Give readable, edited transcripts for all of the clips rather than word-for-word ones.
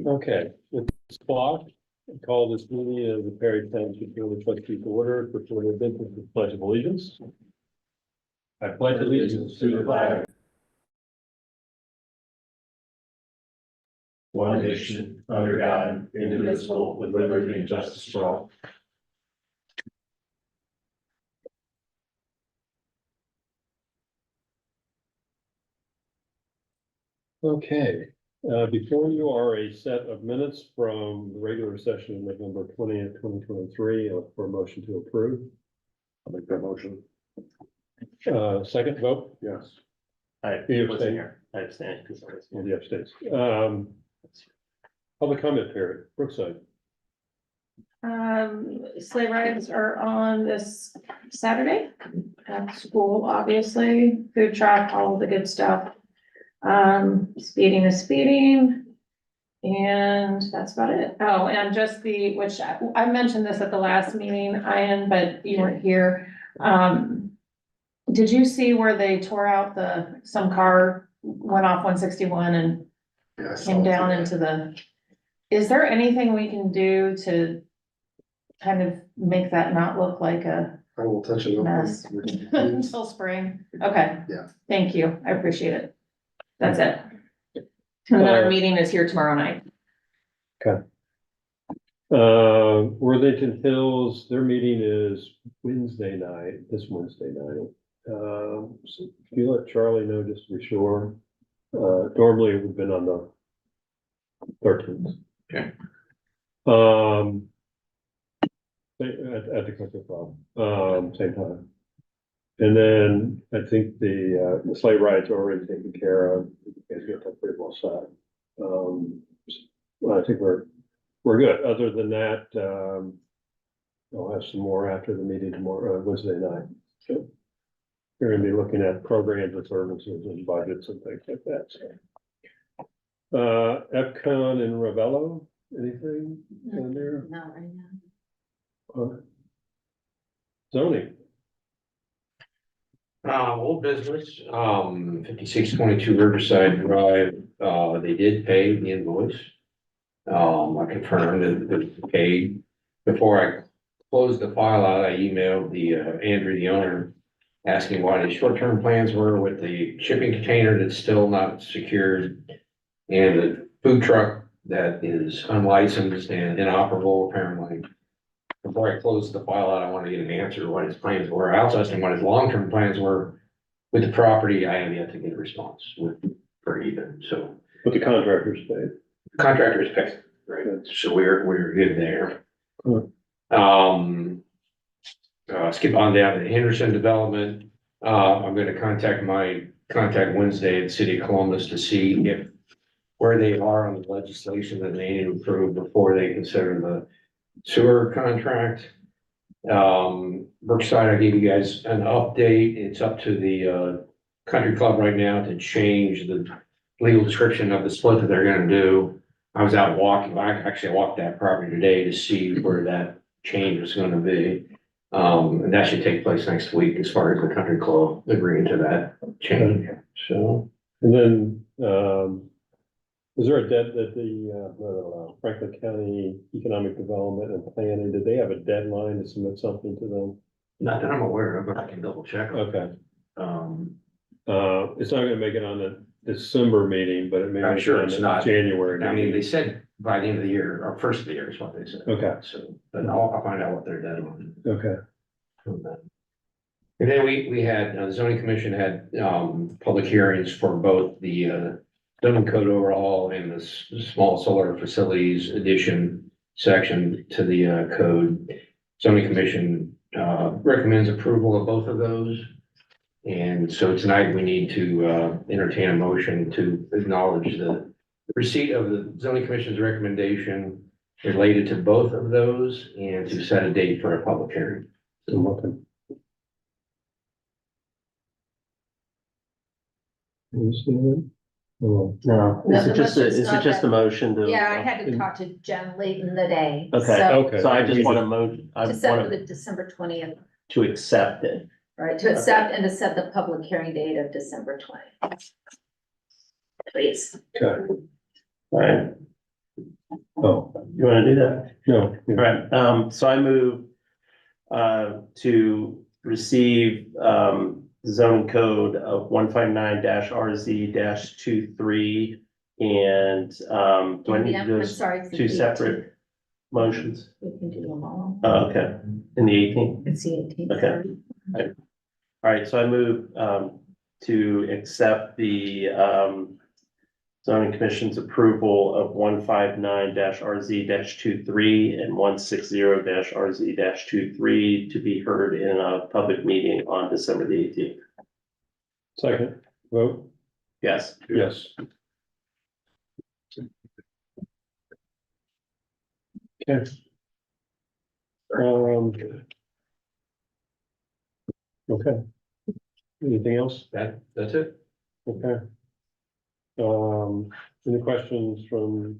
Okay, it's clock. Call this meeting of the Perry Township Board of Trustees to order for the event of the Pledge of Allegiance. I pledge allegiance to the flag. One nation, under God, indivisible, with liberty and justice for all. Okay, before you are a set of minutes from the regular session of November 20th, 2023, for a motion to approve. I'll make that motion. Second vote? Yes. I abstain. I abstain because I was. The abstains. Public comment period, Brookside. Sleigh rides are on this Saturday at school, obviously, food truck, all the good stuff. Speeding is speeding. And that's about it. Oh, and just which I mentioned this at the last meeting, Ian, but you weren't here. Did you see where they tore out some car went off 161 and came down into is there anything we can do to kind of make that not look like a I will touch it up. mess until spring? Okay. Yeah. Thank you. I appreciate it. That's it. And then our meeting is here tomorrow night. Worthington Hills, their meeting is this Wednesday night. So if you let Charlie know, just to be sure. Normally it would have been on the 13th. Okay. At the country club, same time. And then I think the sleigh rides are already taken care of. You guys get that pretty well set. Well, I think we're good. Other than that, I'll have some more after the meeting tomorrow, Wednesday night. So we're gonna be looking at programs and services and budgets and things like that. So. Epcon and Ravello, anything in there? Not right now. Zoning. Old business, 5622 Riverside Drive, they did pay the invoice. I confirmed that it was paid. Before I closed the file out, I emailed Andrew, the owner, asking what his short-term plans were with the shipping container that's still not secured and the food truck that is unlicensed and inoperable apparently. Before I closed the file out, I wanted to get an answer to what his plans were. I also asked him what his long-term plans were with the property. I have yet to get a response for either, so. But the contractors paid. Contractors paid, right? So we're good there. Cool. Skip on down to Henderson Development. I'm gonna contact Wednesday at the City of Columbus to see where they are on the legislation that they need to approve before they consider the sewer contract. Brookside, I gave you guys an update. It's up to the country club right now to change the legal description of the split that they're gonna do. I was out walking, I actually walked that property today to see where that change was gonna be. And that should take place next week as far as the country club agreeing to that change, so. And then, is there a debt that the Franklin County Economic Development and Planning, did they have a deadline to submit something to them? Not that I'm aware of, but I can double check. Okay. Um, It's not gonna make it on the December meeting, but it may. I'm make sure it on it's the not. January. I mean, they meeting. said by the end of the year, or first of the year is what they said. Okay. So, but I'll find out what their deadline is. Okay. And then we had, the zoning commission had, public hearings for both the, zoning code overhaul and the small solar facilities addition section to the, code. Zoning commission, recommends approval of both of those. And so tonight we need to, entertain a motion to acknowledge the receipt of the zoning commission's recommendation related to both of those and to set a date for a public hearing. So welcome. You see that? Oh, No, No, is the it just, motion's is it not just a done. motion to? Yeah, I had to talk to Jen late in the day. Okay, So, okay. so I just want I to set for want the December 20th, to accept it. right, to accept and to set the public hearing date of December 20th. please. Okay. All right, Oh, you wanna do that? no. All right, so I move to receive zoning code of 159-RZ-23 and do I need I'm those sorry. it's the two 18th. separate motions? We can do them all. Oh, okay, in the 18th. It's the 18th. Okay. All right, so I move to accept the zoning commission's approval of 159-RZ-23 and 160-RZ-23 to be heard in a public meeting on December the 18th. Second, vote, Yes. yes. Okay. Okay. Anything else? That's it. Okay. Any questions from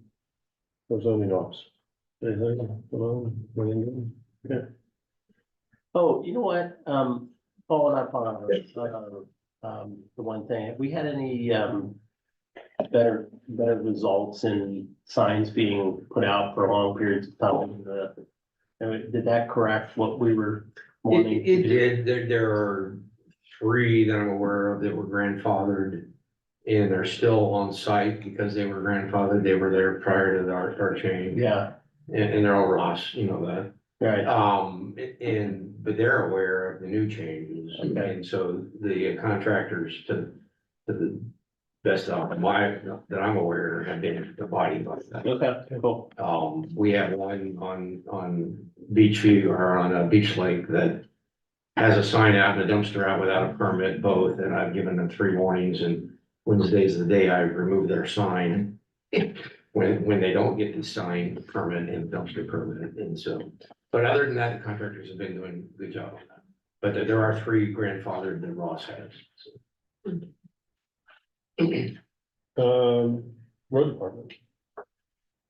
zoning office? Anything? Anything? Okay. Oh, you know what? Following up on the one thing, have we had any better results in signs being put out for long periods of time? Did that correct what we were wanting? It did, there are 3 that I'm aware of that were grandfathered. And they're still on site because they were grandfathered, they were there prior to our change. Yeah, And they're over us, you know that. right. But they're aware of the new changes, Okay. and so the contractors to the best of that I'm aware have been abiding by that. Okay, cool. We have one on Beach View or on Beach Lake that has a sign out and a dumpster out without a permit both, and I've given them 3 warnings, and Wednesday's the day I remove their sign. When they don't get the sign permit and dumpster permit, and so, but other than that, the contractors have been doing a good job on that. But there are 3 grandfathered that Ross has. Road department.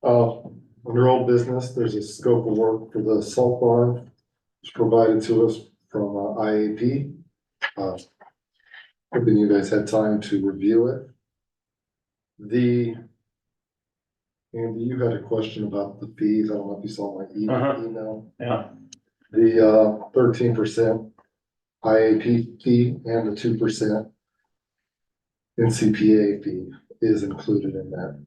Under old business, there's a scope of work for the salt barn. It's provided to us from IAP. Hoping you guys had time to review it. Andy, you had a question about the fees. I don't know if you saw my email. Yeah, The 13% IAP fee and the 2% NCPA fee is included in that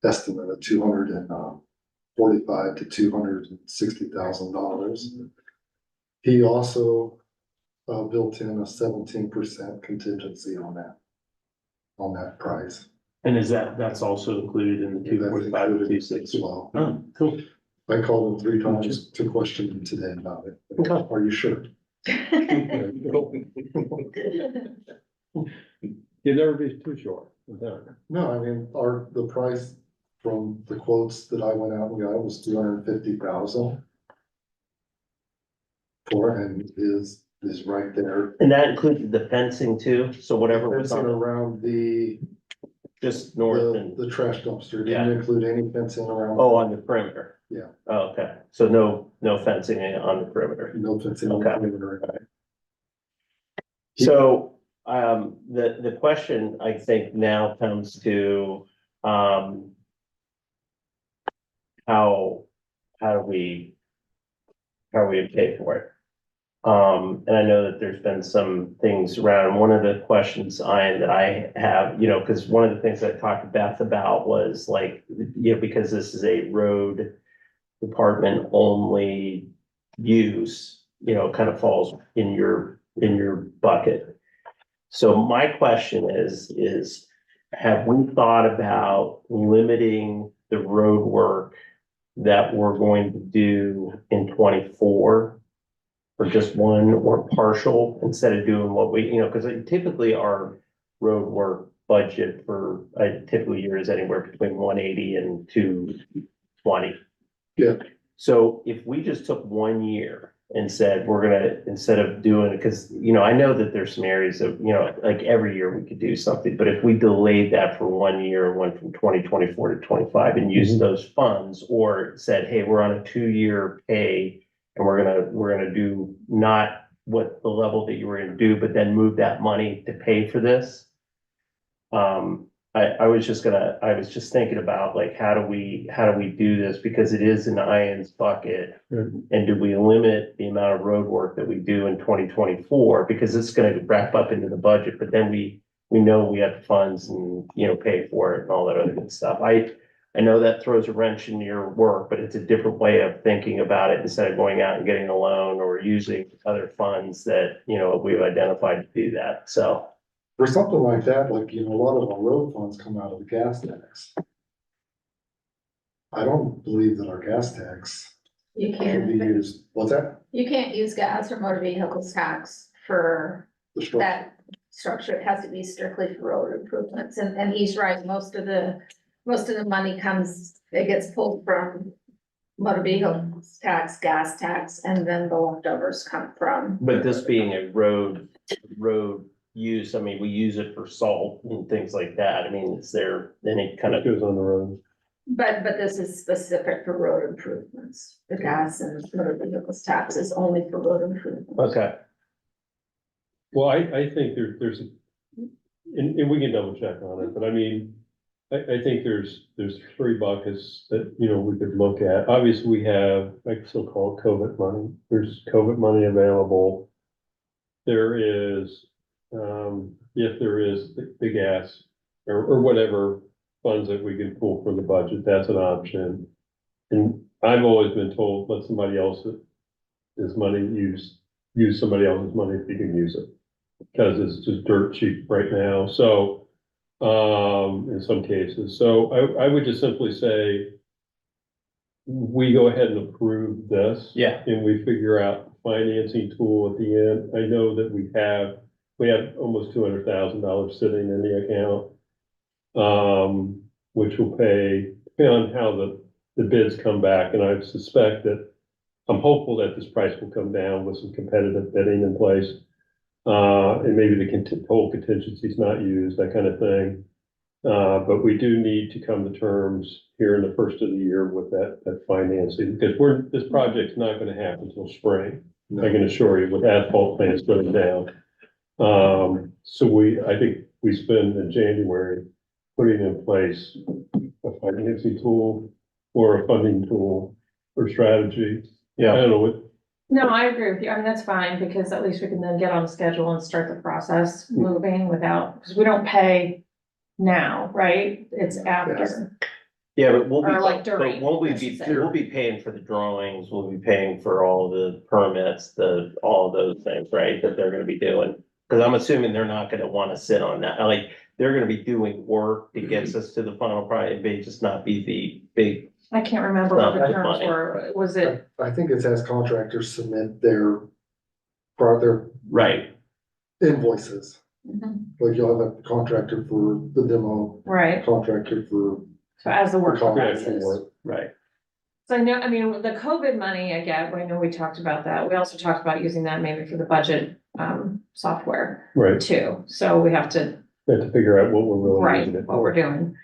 estimate of $245,000 to $260,000. He also built in a 17% contingency on that price. and that's also included in the 245 to That's included 260? as well. Oh, cool. I called him 3 times to question him today about it. Okay. Are you sure? You'd never be too short. No, I mean, the price from the quotes that I went out and got was $250,000. And is right there. And that included the fencing too, so whatever was Fencing on, around just north and, the trash dumpster, Yeah. didn't include any fencing around. oh, on the perimeter? Yeah. Oh, okay, so no fencing on the perimeter. No fencing on Okay. the perimeter. So, the question I think now comes to, how do we pay for it? And I know that there's been some things around, one of the questions that I have, because one of the things I talked to Beth about was like, because this is a road department only use, kind of falls in your bucket. So my question is, have we thought about limiting the road work that we're going to do in 24? Or just one or partial instead of doing what we, because typically our road work budget for a typical year is anywhere between 180 and 220. Yeah. So if we just took 1 year and said, we're gonna, instead of doing, because, I know that there's some areas of, like every year we could do something, but if we delayed that for 1 year, went from 2024 to 25 and used those funds, or said, hey, we're on a 2-year pay and we're gonna do not what the level that you were gonna do, but then move that money to pay for this. I was just thinking about like, how do we do this? Because it is an Ian's bucket. Mhm. And do we limit the amount of road work that we do in 2024? Because it's gonna wrap up into the budget, but then we know we have the funds and, pay for it and all that other good stuff. I know that throws a wrench in your work, but it's a different way of thinking about it instead of going out and getting a loan or using other funds that, we've identified to do that. So, For something like that, like, a lot of our road funds come out of the gas tax. I don't believe that our gas tax You can be can't, used, what's that? you can't use gas or motor vehicles tax for The structure. that structure. It has to be strictly for road improvements. And he's right, most of the money it gets pulled from motor vehicles tax, gas tax, and then the leftovers come from. but this being a road use, I mean, we use it for salt and things like that. I mean, is there any kind It of, goes on the road. But this is specific for road improvements. The gas and motor vehicles tax is only for road improvements. okay, Well, I think there's, and we can double check on it, but I mean, I think there's three buckets that, we could look at. Obviously, we have like so-called COVID money. There's COVID money available. There is, if there is the gas or whatever funds that we can pull from the budget, that's an option. And I've always been told, let somebody else's money use somebody else's money if you can use it. Because it's just dirt cheap right now, so, in some cases, so I would just simply say. We go ahead and approve this. yeah, And we figure out financing tool at the end. I know that we have almost $200,000 sitting in the account. Which will pay, depending on how the bids come back, and I suspect that. I'm hopeful that this price will come down with some competitive bidding in place. And maybe the whole contingency is not used, that kind of thing. But we do need to come to terms here in the first of the year with that financing, because this project's not gonna happen until spring. I can assure you, with asphalt plants going down. So I think we spend in January putting in place a financing tool or a funding tool or strategy. I don't know what, No, I agree with you. I mean, that's fine, because at least we can then get on the schedule and start the process moving without, because we don't pay now, right? It's after. yeah, but we'll be, Or like but during, won't we I should be, say. we'll be paying for the drawings, we'll be paying for all the permits, all of those things, right, that they're gonna be doing. Cause I'm assuming they're not gonna wanna sit on that, like, they're gonna be doing work that gets us to the final product, it may just not be the big, I can't remember what the Not terms money. were. Was it, I think it's as contractors submit their right, invoices. Mhm. Like you'll have a contractor for the demo, right, contractor for so as the work the contract progresses. work. right. So I mean, the COVID money, I get, I know we talked about that. We also talked about using that maybe for the budget, software right, too. So we have to, figure out what we're really right, using it what we're for. doing.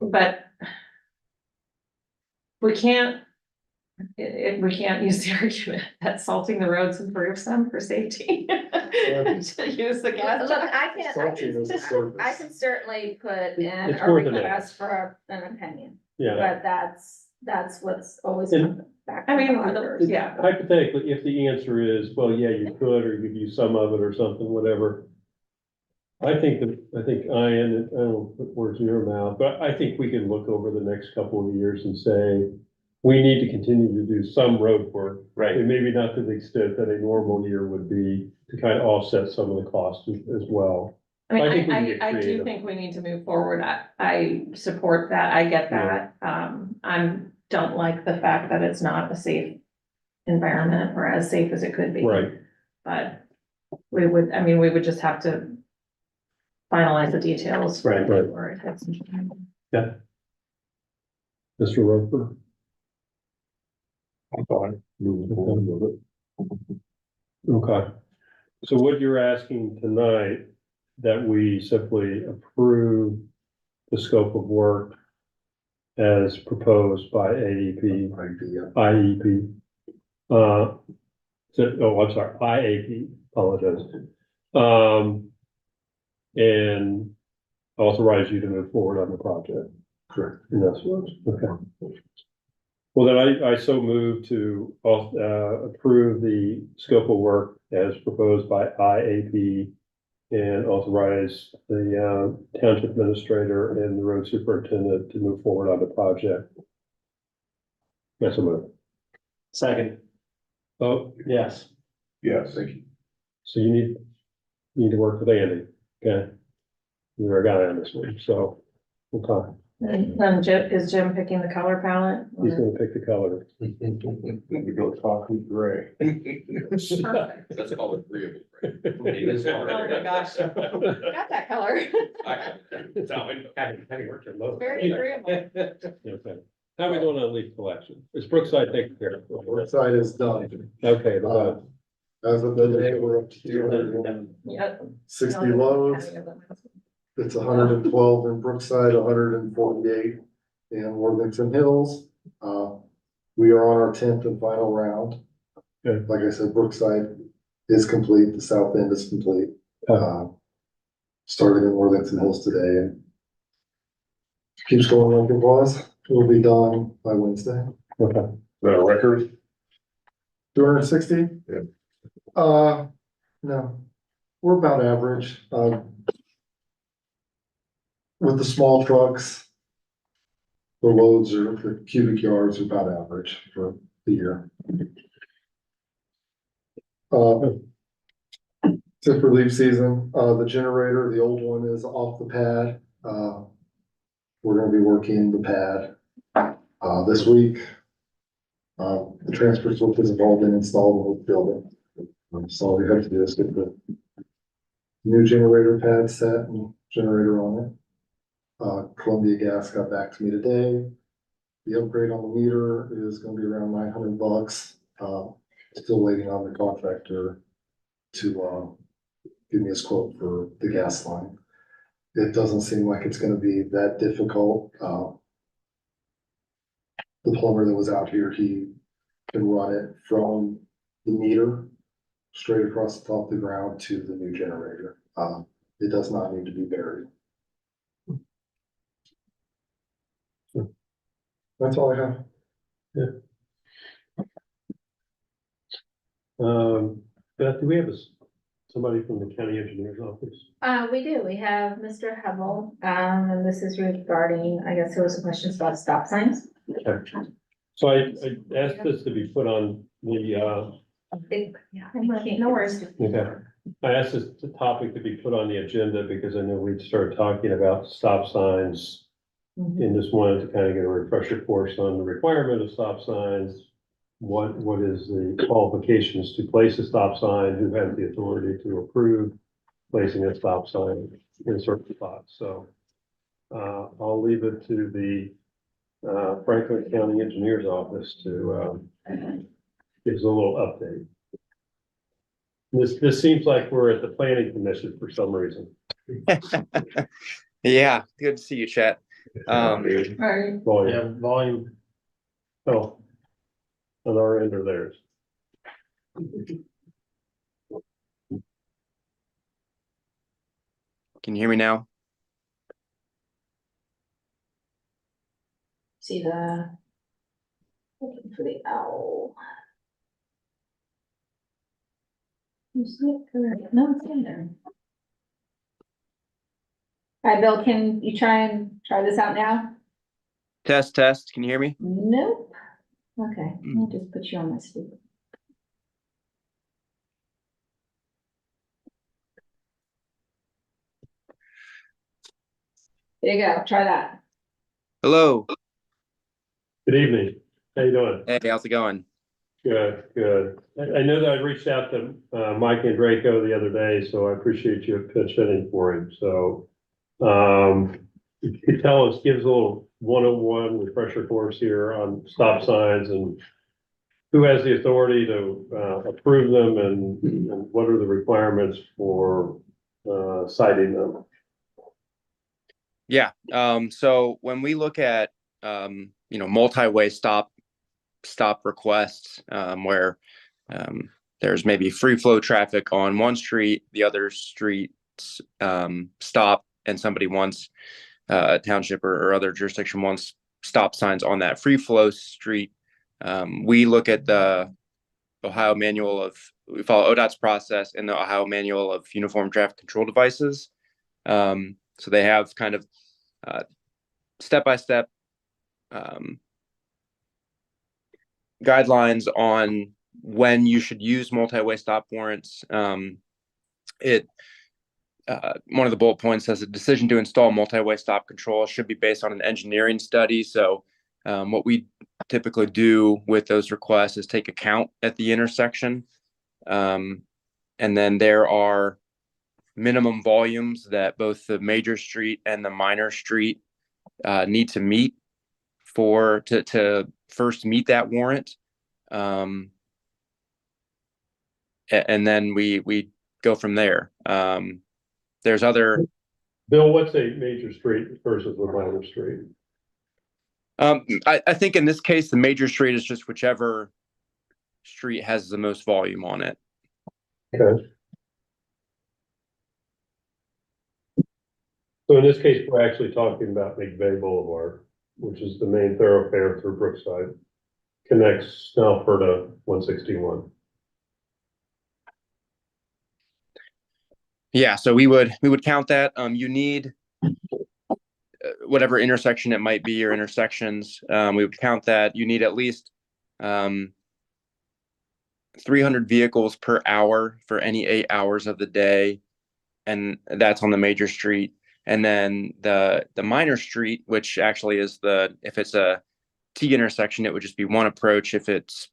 But we can't, we can't use the argument that salting the roads improves them for safety. To use the gas. Look, I can certainly put in It's a worth an request for an opinion, Yeah, but that's what's always And- come back. I mean, from auditors. yeah, hypothetically, if the answer is, well, yeah, you could, or you'd use some of it or something, whatever. I think Ian, I don't put words in your mouth, but I think we can look over the next couple of years and say, we need to continue to do some road work. Right. And maybe not to the extent that a normal year would be, to kind of offset some of the costs as well. I mean, I think we can get I do creative. think we need to move forward. I support that. I get that. Don't like the fact that it's not a safe environment or as safe as it could be. Right, But we would just have to finalize the details. right. Or if it's- Mr. Roper? I'm fine. Moving forward with it. Okay, so what you're asking tonight, that we simply approve the scope of work as proposed by AEP, IEP, I'm sorry, IAP, apologize. and authorize you to move forward on the project. Correct. And that's what, okay. Well, then I so move to, approve the scope of work as proposed by IAP and authorize the, township administrator and the road superintendent to move forward on the project. That's a move. Second, Oh, yes. Yes. Thank you. so you need to work with Andy, okay? You're a guy on this one, so, okay, And then Jim, is Jim picking the color palette? he's gonna pick the color. We go coffee gray. That's called agreeable, right? Oh my gosh. Got that color. Having worked in both. Very agreeable. Okay, how are we doing on leaf collection? Is Brookside taken care of? That side is done. Okay, Uh, As of today, we're up to 260 Yep. loads. It's 112 in Brookside, 148 in Worthington Hills. We are on our 10th and final round. Good. Like I said, Brookside is complete, the south end is complete. Started in Worthington Hills today and keeps going like it was. It'll be done by Wednesday. Okay, Is that a record? 260? Yeah. No, we're about average. With the small trucks, the loads are, the cubic yards are about average for the year. Except for leaf season, the generator, the old one is off the pad. We're gonna be working the pad, this week. The transfer switch has all been installed in the building. So all we have to do is get the new generator pad set and generator on it. Columbia Gas got back to me today. The upgrade on the meter is gonna be around $900. Still waiting on the contractor to, give me his quote for the gas line. It doesn't seem like it's gonna be that difficult. The plumber that was out here, he can run it from the meter straight across the top of the ground to the new generator. It does not need to be buried. That's all I have. Beth, do we have somebody from the county engineer's office? We do, we have Mr. Hubble, and this is regarding, I guess there was some questions about stop signs. So I asked this to be put on the, Yeah. No worries. okay. I asked this topic to be put on the agenda because I know we'd start talking about stop signs. And just wanted to kind of get a refresher course on the requirement of stop signs. What is the qualifications to place a stop sign? Who has the authority to approve placing a stop sign in certain spots? So I'll leave it to the Franklin County Engineer's Office to give us a little update. This seems like we're at the Planning Commission for some reason. Yeah, good to see you, Chet. Right. Volume. Yeah, volume. Oh, on our end or theirs? Can you hear me now? See looking for the owl. Is it correct? No, it's in there. Hi, Bill, can you try this out now? Test, test. Can you hear me? Nope. Okay, I'll just put you on my speaker. There you go, try that. Hello. Good evening. How you doing? Hey, how's it going? Good, good. I know that I reached out to Mike and Draco the other day, so I appreciate you pitch hitting for him. So if you could tell us, give us a little 101 refresher course here on stop signs and who has the authority to approve them and what are the requirements for citing them? Yeah. So when we look at multi-way stop requests, where there's maybe free flow traffic on one street, the other street stop and somebody wants a township or other jurisdiction wants stop signs on that free flow street, we look at the Ohio manual of, we follow ODOT's process in the Ohio manual of uniform traffic control devices. So they have kind of step-by-step guidelines on when you should use multi-way stop warrants. One of the bullet points says a decision to install multi-way stop control should be based on an engineering study. So what we typically do with those requests is take a count at the intersection. And then there are minimum volumes that both the major street and the minor street need to meet to first meet that warrant. And then we go from there. There's other. Bill, what's a major street versus a minor street? I think in this case, the major street is just whichever street has the most volume on it. Okay. So in this case, we're actually talking about McVeigh Boulevard, which is the main thoroughfare through Brookside, connects Snellford to 161. Yeah, so we would count that. You need whatever intersection it might be or intersections. We would count that. You need at least 300 vehicles per hour for any 8 hours of the day, and that's on the major street. And then the minor street, which actually is if it's a T intersection, it would just be one approach. If it's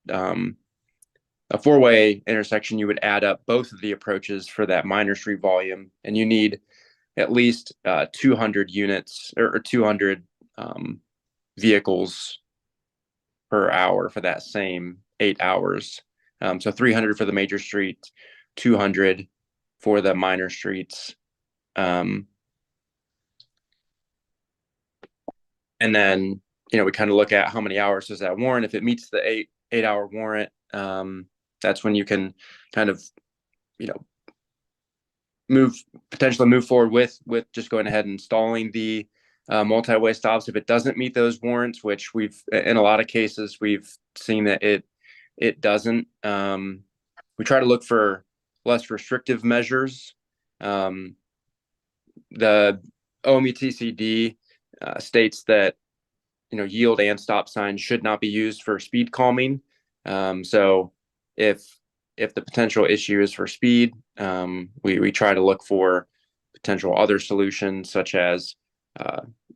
a four-way intersection, you would add up both of the approaches for that minor street volume, and you need at least 200 units or 200 vehicles per hour for that same 8 hours. So 300 for the major street, 200 for the minor streets. And then, we kind of look at how many hours does that warrant. If it meets the 8-hour warrant, that's when you can kind of, potentially move forward with just going ahead and installing the multi-way stops. If it doesn't meet those warrants, which in a lot of cases, we've seen that it doesn't, we try to look for less restrictive measures. The OMUTCD states that yield and stop signs should not be used for speed calming. So if the potential issue is for speed, we try to look for potential other solutions such as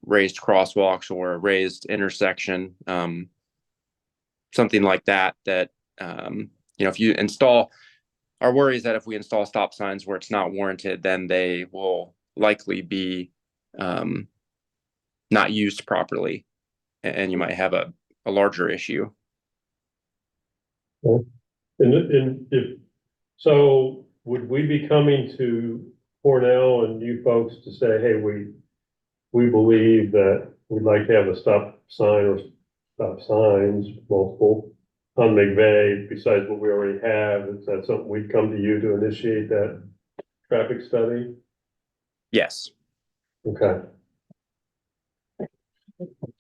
raised crosswalks or a raised intersection, something like that. If you install, our worry is that if we install stop signs where it's not warranted, then they will likely be not used properly, and you might have a larger issue. And if so, would we be coming to Cornell and you folks to say, hey, we believe that we'd like to have a stop sign or stop signs, multiple, on McVeigh besides what we already have? Is that something we'd come to you to initiate that traffic study? Yes. Okay.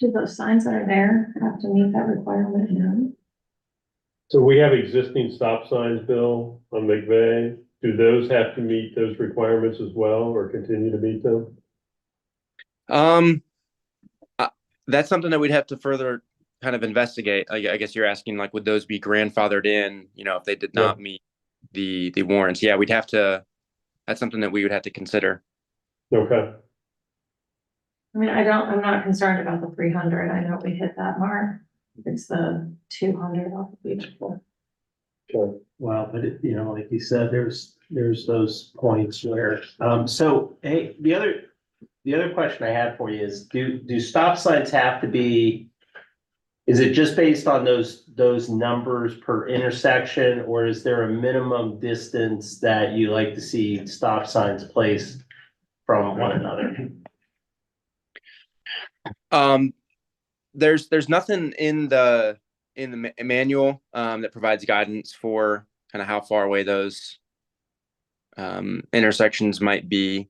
Do those signs that are there have to meet that requirement now? So we have existing stop signs, Bill, on McVeigh. Do those have to meet those requirements as well or continue to meet them? That's something that we'd have to further kind of investigate. I guess you're asking, like, would those be grandfathered in, if they did not meet the warrants? Yeah, that's something that we would have to consider. Okay. I mean, I'm not concerned about the 300. I know we hit that mark. It's the 200 off of each floor. Sure. Well, but like you said, there's those points where, so, hey, the other question I had for you is, do stop signs have to be, is it just based on those numbers per intersection, or is there a minimum distance that you like to see stop signs placed from one another? There's nothing in the manual that provides guidance for kind of how far away those intersections might be.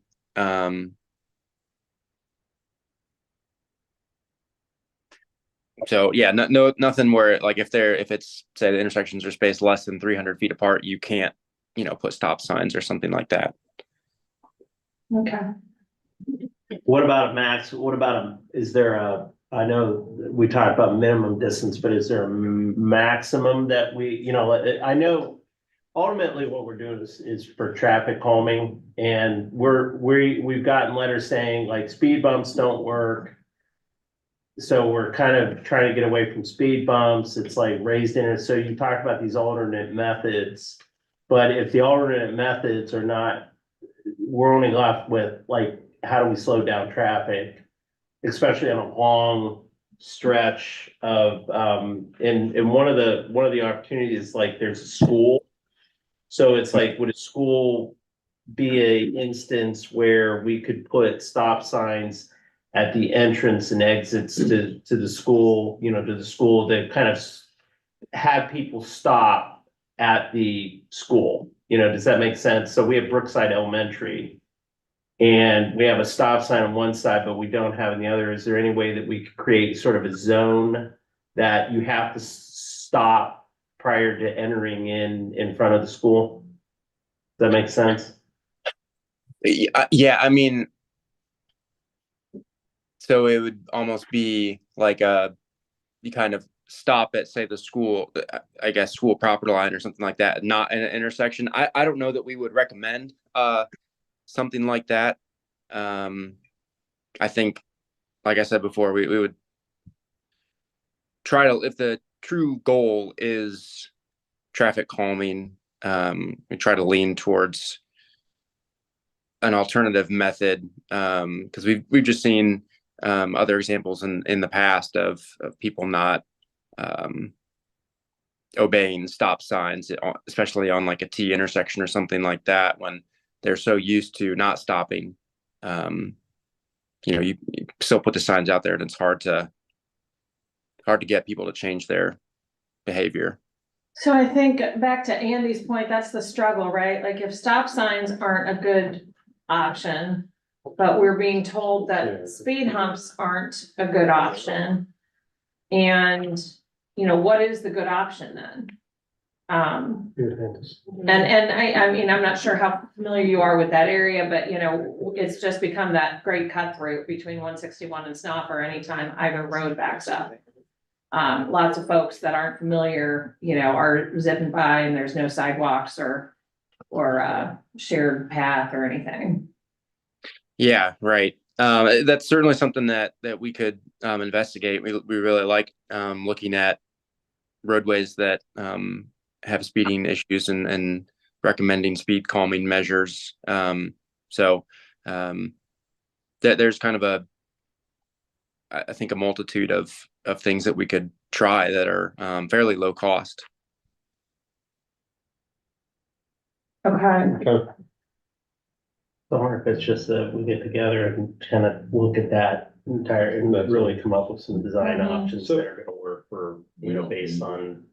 So yeah, nothing where like if it's say the intersections are spaced less than 300 feet apart, you can't, put stop signs or something like that. Okay. What about a max, what about is there I know we talked about minimum distance, but is there a maximum that I know ultimately what we're doing is for traffic calming, and we've gotten letters saying like speed bumps don't work. So we're kind of trying to get away from speed bumps. It's like raised in it. So you talked about these alternate methods. But if the alternate methods are not, we're only left with like, how do we slow down traffic? Especially on a long stretch of, and one of the opportunities, like there's a school. So it's like, would a school be a instance where we could put stop signs at the entrance and exits to the school, to the school to kind of have people stop at the school? Does that make sense? So we have Brookside Elementary and we have a stop sign on one side, but we don't have on the other. Is there any way that we could create sort of a zone that you have to stop prior to entering in front of the school? Does that make sense? Yeah, I mean, so it would almost be like you kind of stop at, say, the school, I guess, school property line or something like that, not in an intersection. I don't know that we would recommend something like that. I think, like I said before, we would try to, if the true goal is traffic calming, we try to lean towards an alternative method, because we've just seen other examples in the past of people not obeying stop signs, especially on like a T intersection or something like that, when they're so used to not stopping. You still put the signs out there, and it's hard to get people to change their behavior. So I think back to Andy's point, that's the struggle, right? Like if stop signs aren't a good option, but we're being told Yeah. that speed humps aren't a good option. And, what is the good option then? And I mean, I'm not sure how familiar you are with that area, but it's just become that great cut through between 161 and Snoffer anytime either road backs up. Lots of folks that aren't familiar, are zipping by and there's no sidewalks or shared path or anything. Yeah, right. That's certainly something that we could investigate. We really like looking at roadways that have speeding issues and recommending speed calming measures. So that there's kind of I think a multitude of things that we could try that are fairly low cost. Okay. Or if it's just that we get together and kind of look at that entire and really come up with some design Mhm. options that are gonna work for, based on.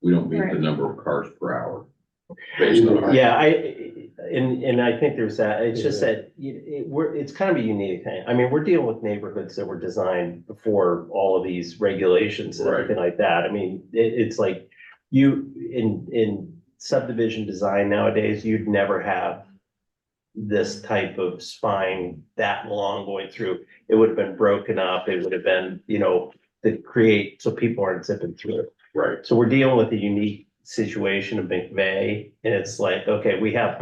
We don't meet Right. the number of cars per hour. Based on our. Yeah, and I think there's that, it's just that it's kind of a unique thing. I mean, we're dealing with neighborhoods that were designed before all of these regulations and Right. everything like that. I mean, it's like in subdivision design nowadays, you'd never have this type of spine that long going through. It would have been broken up. It would have been, to create so people aren't zipping through it. Right. So we're dealing with a unique situation of McVeigh, and it's like, okay, we have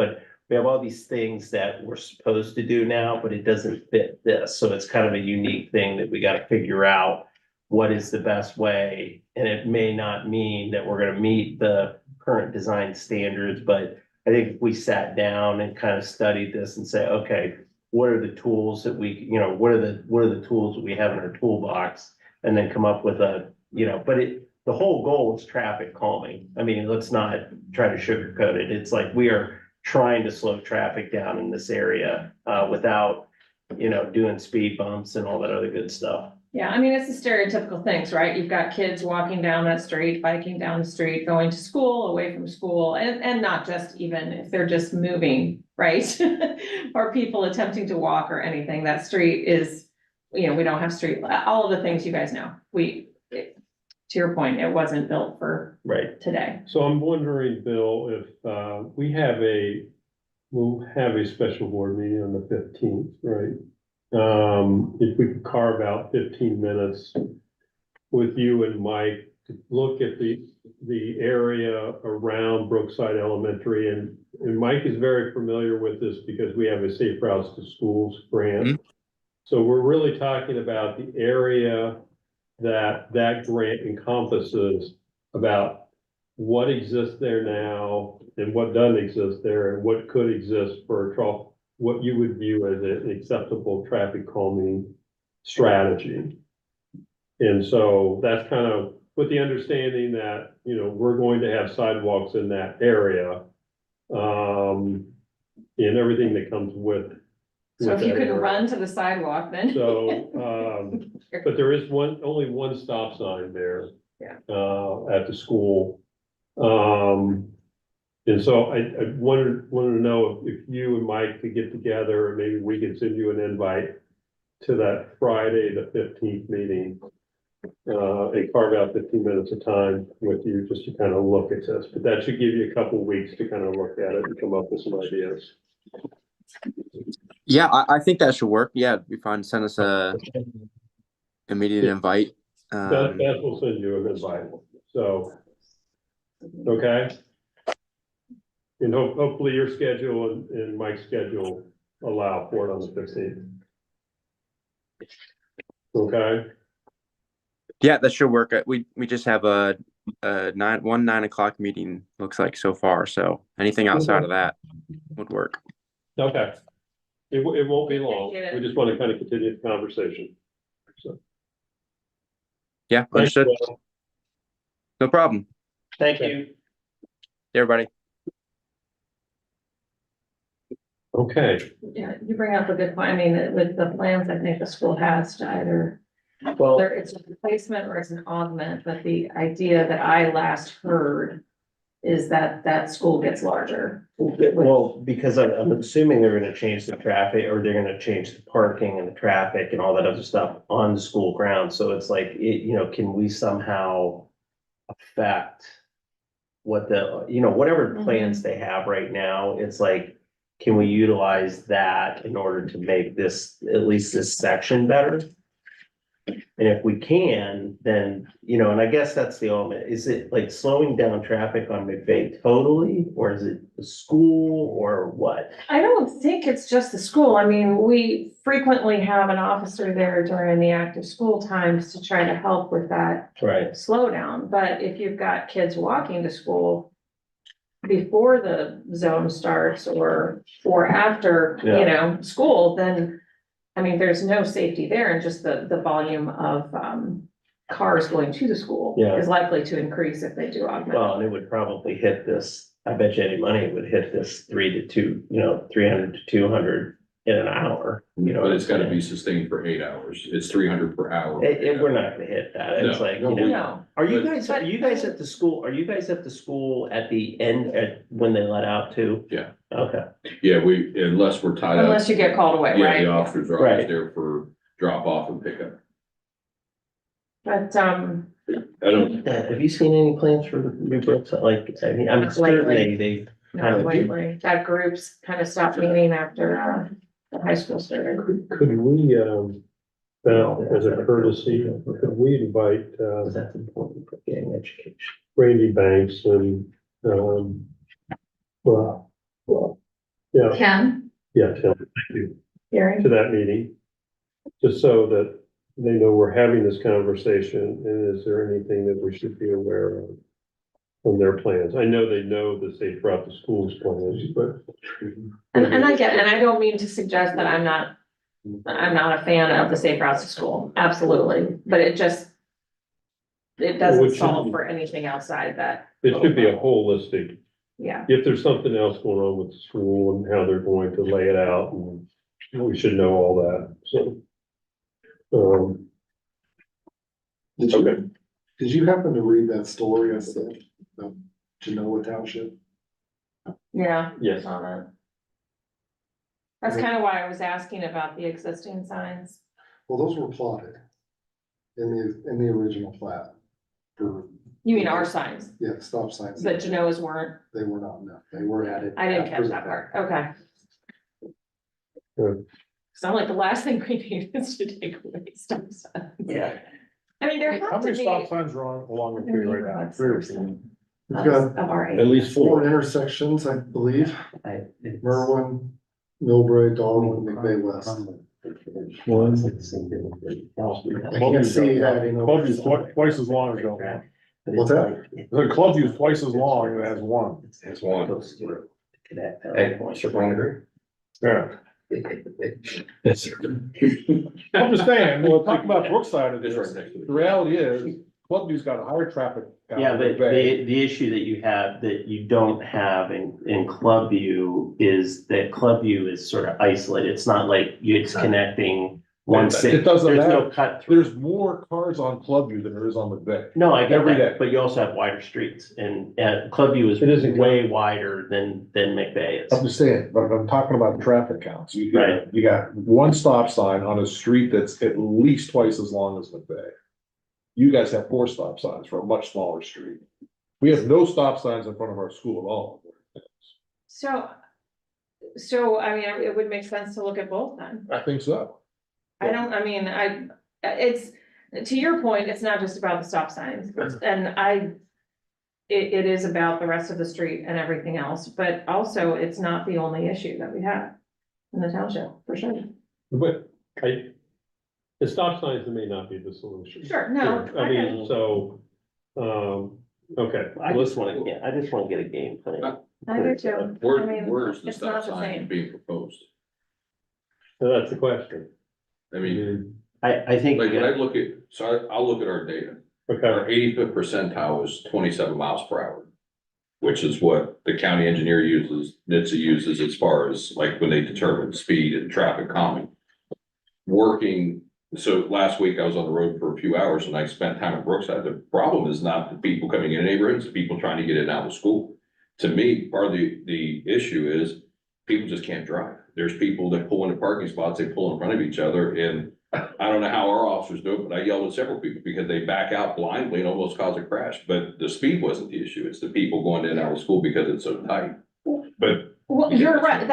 all these things that we're supposed to do now, but it doesn't fit this. So it's kind of a unique thing that we got to figure out what is the best way. And it may not mean that we're going to meet the current design standards, but I think if we sat down and kind of studied this and say, okay, what are the tools that we, what are the tools that we have in our toolbox, and then come up with the whole goal is traffic calming. I mean, let's not try to sugarcoat it. It's like we are trying to slow traffic down in this area without, doing speed bumps and all that other good stuff. Yeah, I mean, it's the stereotypical things, right? You've got kids walking down that street, biking down the street, going to school, away from school, and not just even if they're just moving, right? Or people attempting to walk or anything, that street is, we don't have street, all of the things you guys know. To your point, it wasn't built for Right. today. So I'm wondering, Bill, if, we'll have a special board meeting on the 15th, right? If we could carve out 15 minutes with you and Mike to look at the area around Brookside Elementary, and Mike is very familiar with this because we have a Safe Routes to Schools grant. So we're really talking about the area that grant encompasses, about what exists there now and what doesn't exist there and what could exist for what you would view as an acceptable traffic calming strategy. And so that's kind of with the understanding that, we're going to have sidewalks in that area. And everything that comes with. So if you that could area. run to the sidewalk, then. So, but there is only one stop sign there. Yeah. At the school. And so I wanted to know if you and Mike could get together, and maybe we can send you an invite to that Friday, the 15th meeting. And carve out 15 minutes of time with you just to kind of look at this, but that should give you a couple of weeks to kind of look at it and come up with some ideas. Yeah, I think that should work. Yeah, it'd be fine. Send us a immediate invite. That will send you an invite, so, okay? And hopefully your schedule and Mike's schedule allow for it on the 15th. Okay, Yeah, that should work. We just have a 9 o'clock meeting, looks like so far. So anything outside of that would work. okay. It won't be long. Appreciate it. We just want to kind of continue the conversation. So, Yeah, thanks, understood. Bill. No problem. Thank you. Hey, everybody. Okay, Yeah, you bring up a good point. I mean, with the plans, I think the school has to either, Well, whether it's a replacement or it's an augment, but the idea that I last heard is that school gets larger. well, because I'm assuming they're gonna change the traffic, or they're gonna change the parking and the traffic and all that other stuff on the school grounds. So it's like, can we somehow affect what whatever plans they have right now? It's like, can we utilize that in order to make this, at least this section better? And if we can, then, and I guess that's the element, is it like slowing down traffic on McVeigh totally, or is it the school, or what? I don't think it's just the school. I mean, we frequently have an officer there during the active school times to try to help with that Right. slowdown. But if you've got kids walking to school before the zone starts or after, school, then, I mean, there's no safety there, and just the volume of, cars going to the school Yeah. is likely to increase if they do augment. Well, and it would probably hit this, I bet you any money it would hit this 300 to 200 in an hour, But it's gotta be sustained for 8 hours. It's 300 per hour. We're not gonna hit that. It's No, like, no, No, are you guys at the school, at the end, when they let out too? Yeah. Okay. Yeah, unless we're tied up. unless you get called away, Yeah, right? the officers are Right. always there for drop off and pickup. But, I don't, Have you seen any plans for the new books? Like, I mean, I'm Not certain lately. they not kind of, lately, that group's kind of stopped meeting after, the high school started. could we, as a courtesy, could we invite, because that's important for getting education. Randy Banks and, yeah, Ken, Tim, thank you, Gary? to that meeting. Just so that they know we're having this conversation, and is there anything that we should be aware of from their plans? I know they know the Safe Route to Schools plans, but. And I get, and I don't mean to suggest that I'm not a fan of the Safe Routes to School, absolutely, but it doesn't Which solve should- for anything outside that. It should be a holistic, Yeah, if there's something else going on with the school and how they're going to lay it out, and we should know all that, so. Did Okay. did you happen to read that story I said, of Genoa Township? Yeah. Yes. On it. That's kind of why I was asking about the existing signs. Well, those were plotted in the original plat for, You mean our signs, yeah, stop signs. but Genoa's weren't? They were not, no, they were added. I didn't after catch the that fact. part, okay. Good. So I'm like, the last thing we need is to take away stop signs. Yeah. I mean, there How have to many be. stop signs are along the tree right now? Three or four? We've got Of our At age. least four four. intersections, I believe, Merwin, Millbrae, Darwin, McVeigh West. One. I can't see adding over. Clubview's twice as long as Belmont. What's that? The Clubview's twice as long and it has one. It's one. Hey, Mr. Landry? Yeah. Yes. I'm just saying, we'll talk about Brookside of It's this. right next to it. The reality is, Clubview's got a higher traffic. count Yeah, than but Bay. the issue that you have, that you don't have in Clubview is that Clubview is sort of isolated. It's not like it's connecting one city. It doesn't There's no matter. cut through. There's more cars on Clubview than there is on McVeigh. No, I get every that, day. but you also have wider streets and Clubview is It isn't way wider than McVeigh I'm is. just saying, but I'm talking about traffic counts. Right. You got one stop sign on a street that's at least twice as long as McVeigh. You guys have four stop signs for a much smaller street. We have no stop signs in front of our school at all. So, I mean, it would make sense to look at both then. I think so. It's, to your point, it's not just about the stop signs, and it is about the rest of the street and everything else, but also it's not the only issue that we have in the township, for sure. But the stop signs may not be the solution. Sure, no, I mean, so, okay. I just want to get a game plan. I do too. I mean, Where's the it's stop not the sign same. being proposed? So that's the question. I mean, I think, like, when I look at, so I'll look at our data. Okay, Our 85th percentile is 27 miles per hour. Which is what the county engineer uses, NHTSA uses as far as like when they determine speed and traffic calming. Working, so last week I was on the road for a few hours and I spent time in Brookside. The problem is not the people coming in neighborhoods, the people trying to get in and out of school. To me, part of the issue is people just can't drive. There's people that pull into parking spots, they pull in front of each other, and I don't know how our officers do it, but I yelled at several people because they back out blindly and almost cause a crash. But the speed wasn't the issue, it's the people going in and out of school because it's so tight. But Well, you're right,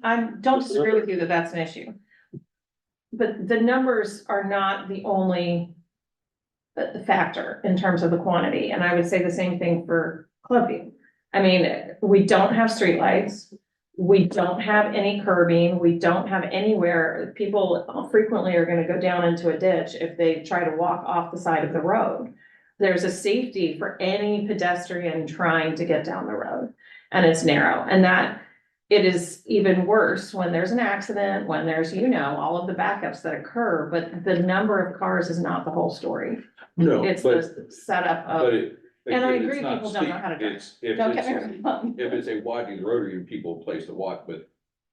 I don't disagree with you that that's an issue. But the numbers are not the only factor in terms of the quantity, and I would say the same thing for Clubview. I mean, we don't have streetlights, we don't have any curbing, we don't have anywhere, people frequently are gonna go down into a ditch if they try to walk off the side of the road. There's a safety for any pedestrian trying to get down the road, and it's narrow, and that it is even worse when there's an accident, when there's, all of the backups that occur, but the number of cars is not the whole story. no, It's but, the setup but of, it. and I again, agree, it's not people don't know steep. how to drive. It's, if don't get me it's, wrong. if it's a widening rotary, and people a place to walk, but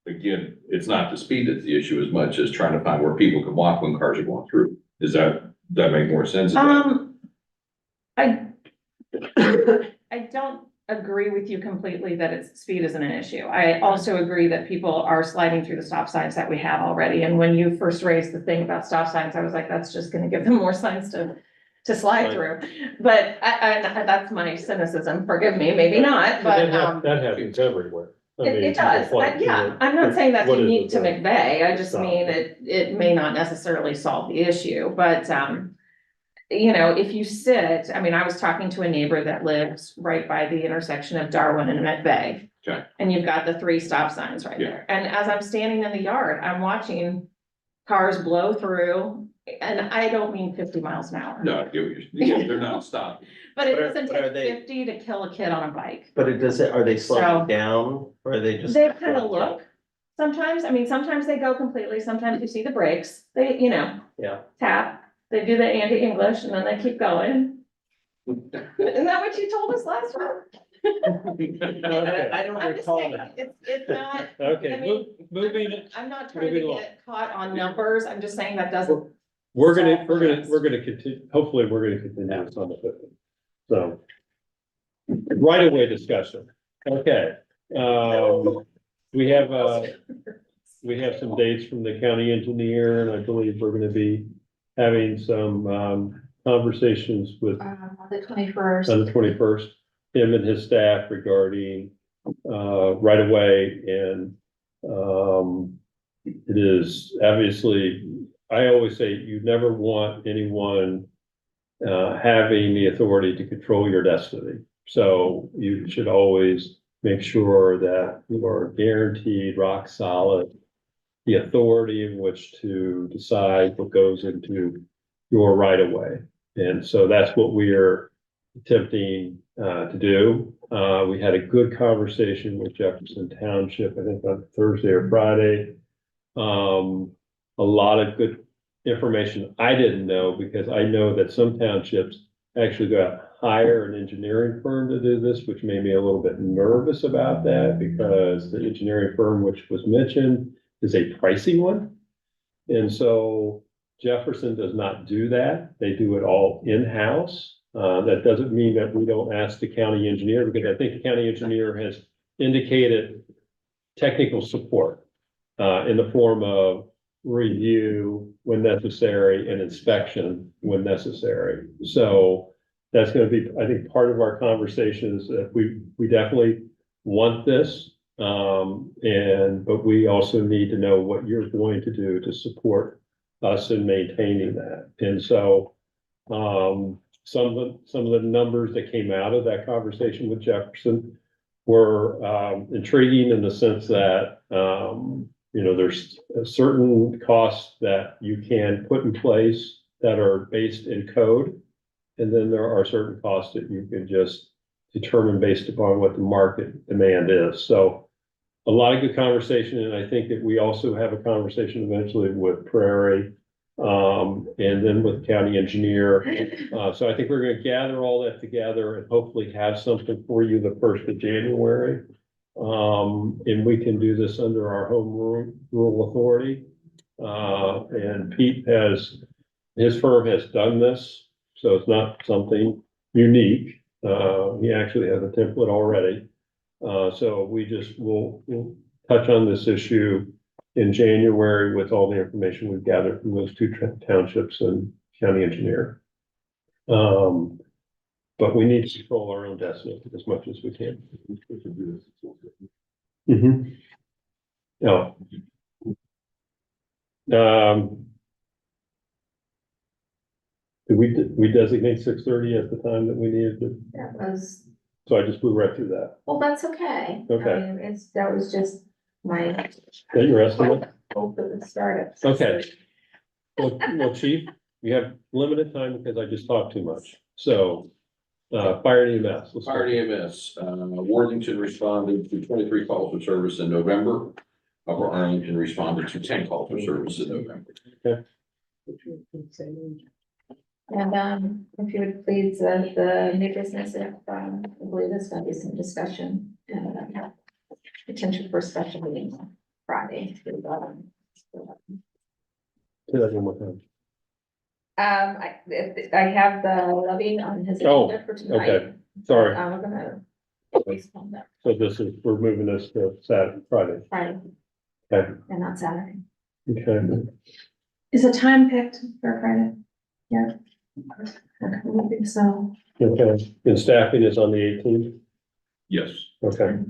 again, it's not the speed that's the issue as much as trying to find where people can walk when cars are going through. Does that make more sense? Is that- I don't agree with you completely that it's, speed isn't an issue. I also agree that people are sliding through the stop signs that we have already, and when you first raised the thing about stop signs, I was like, that's just gonna give them more signs to slide through. But that's my cynicism, forgive me, maybe not, but, that happens everywhere. I mean, it does, people fly yeah, through it. I'm not saying that's What is unique it to that- McVeigh, I just Stop. mean it may not necessarily solve the issue, but, if you sit, I mean, I was talking to a neighbor that lives right by the intersection of Darwin and McVeigh. Okay. And you've got the 3 stop signs right Yeah. there, and as I'm standing in the yard, I'm watching cars blow through, and I don't mean 50 miles an hour. No, I get what yeah, they're not stopping. But it But are- doesn't but are take they- 50 to kill a kid on a bike. but are they So- slowing down or are they just? They kind of look, sometimes, I mean, sometimes they go completely, sometimes you see the brakes, they, Yeah. tap, they do the Andy-English, and then they keep going. Isn't that what you told us last week? I don't I'm just recall saying, that. it's not, I Okay, mean, moving, I'm not trying to moving along. get caught on numbers, I'm just saying that doesn't we're gonna continue, hopefully, we're gonna continue this on the 15th. So. Right away discussion. Okay, we have some dates from the county engineer, and I believe we're gonna be having some, conversations with The 21st. on the 21st, him and his staff regarding, right away, and, it is obviously, I always say, you never want anyone, having the authority to control your destiny. So you should always make sure that you are guaranteed rock solid the authority in which to decide what goes into your right of way. And so that's what we are attempting to do. We had a good conversation with Jefferson Township, I think on Thursday or Friday. A lot of good information I didn't know, because I know that some townships actually go out, hire an engineering firm to do this, which made me a little bit nervous about that, because the engineering firm which was mentioned is a pricey one. And so Jefferson does not do that. They do it all in-house. That doesn't mean that we don't ask the county engineer, because I think the county engineer has indicated technical support in the form of review when necessary and inspection when necessary. So that's going to be, I think, part of our conversation is that we definitely want this. But we also need to know what you're going to do to support us in maintaining that. And so, some of the numbers that came out of that conversation with Jefferson were, intriguing in the sense that, there's certain costs that you can put in place that are based in code. And then there are certain costs that you can just determine based upon what the market demand is. So a lot of good conversation, and I think that we also have a conversation eventually with Prairie, and then with the county engineer. So I think we're gonna gather all that together and hopefully have something for you the 1st of January. And we can do this under our home rule authority. And Pete his firm has done this, so it's not something unique. He actually has a template already. So we'll touch on this issue in January with all the information we've gathered from those two townships and county engineer. But we need to control our own destiny as much as we can. Mm-hmm. No. Did we designate 6:30 at the time that we needed to? That was, So I just blew right through that. well, that's okay. Okay. I mean, that was just my Is that your estimate? hope at the start of. Okay. Well, Chief, we have limited time because I just talked too much. So, fire and EMS. Let's Fire start. and EMS, Worthington responded to 23 calls for service in November. Upper Arlington responded to 10 calls for service in November. And, if you would please, the new business, I believe there's gonna be some discussion and potential for a special meeting on Friday. Say that one more time. I have the levy on his Oh, agenda for tonight. Okay, sorry. We're gonna postpone that So we're moving this to Saturday, Friday. Friday. Okay. And not Saturday. Okay. Is a time picked for Friday? Yeah. I don't think so. Okay. And staffing is on the 18th? Yes. Okay.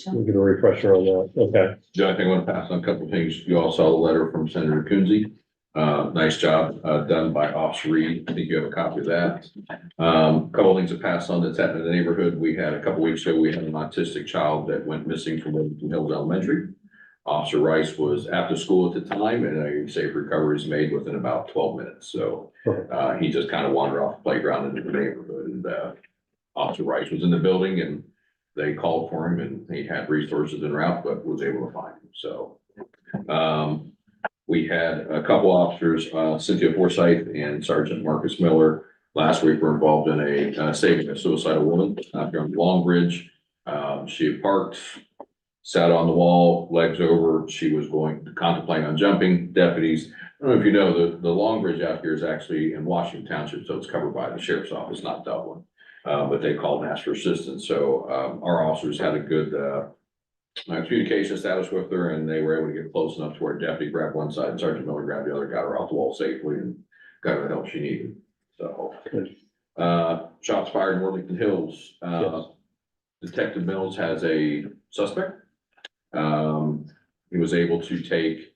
We'll get a refresher on that. Okay. The only thing I want to pass on a couple of things. You all saw the letter from Senator Coonsey. Nice job, done by Officer Reed. I think you have a copy of that. Couple of things to pass on that's happened in the neighborhood. We had a couple weeks ago, we had an autistic child that went missing from Worthington Hills Elementary. Officer Rice was after school at the time, and a safe recovery was made within about 12 minutes. So, he just kind of wandered off the playground into the neighborhood, and, Officer Rice was in the building, and they called for him, and he had resources en route, but was able to find him. So, we had a couple officers, Cynthia Forsythe and Sergeant Marcus Miller, last week were involved in a saving a suicidal woman out here on Long Bridge. She had parked, sat on the wall, legs over. She was going to contemplate on jumping. Deputies I don't know if you know, the Long Bridge out here is actually in Washington Township, so it's covered by the sheriff's office, not Dublin. But they called and asked for assistance, so, our officers had a good, communication status with her, and they were able to get close enough to where Deputy grabbed one side and Sergeant Miller grabbed the other, got her off the wall safely and got her the help she needed, so. Good. Shots fired in Worthington Hills, Yes. Detective Mills has a suspect. He was able to take,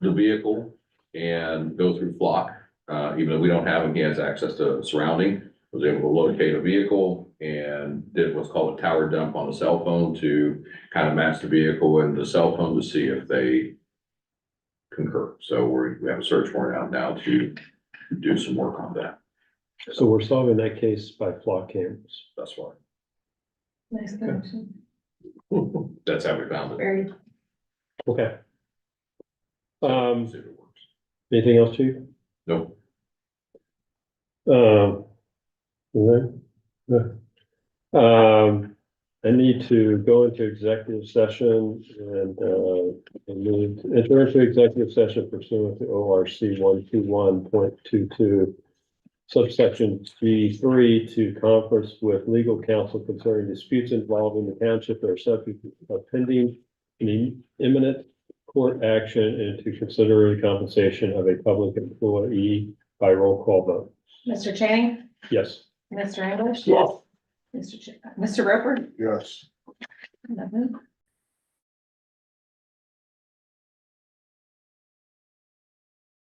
the vehicle and go through flock. Even though we don't have him, he has access to surrounding, was able to locate a vehicle and did what's called a tower dump on a cell phone to kind of match the vehicle and the cell phone to see if they concur. So we have a search warrant out now to do some work on that. So we're solving that case by flock cameras. That's why. Nice connection. That's how we found it. Very, Okay. See if it works. Anything else, Chief? Nope. I need to go into executive session and need to enter into executive session pursuant to ORC 121.22 subsection G3 to conference with legal counsel concerning disputes involving the township that are subject of pending and imminent court action and to consider the compensation of a public employee by roll call vote. Mr. Channing, Yes. Mr. English. Yes. Mr. Roper, Yes. Nothing.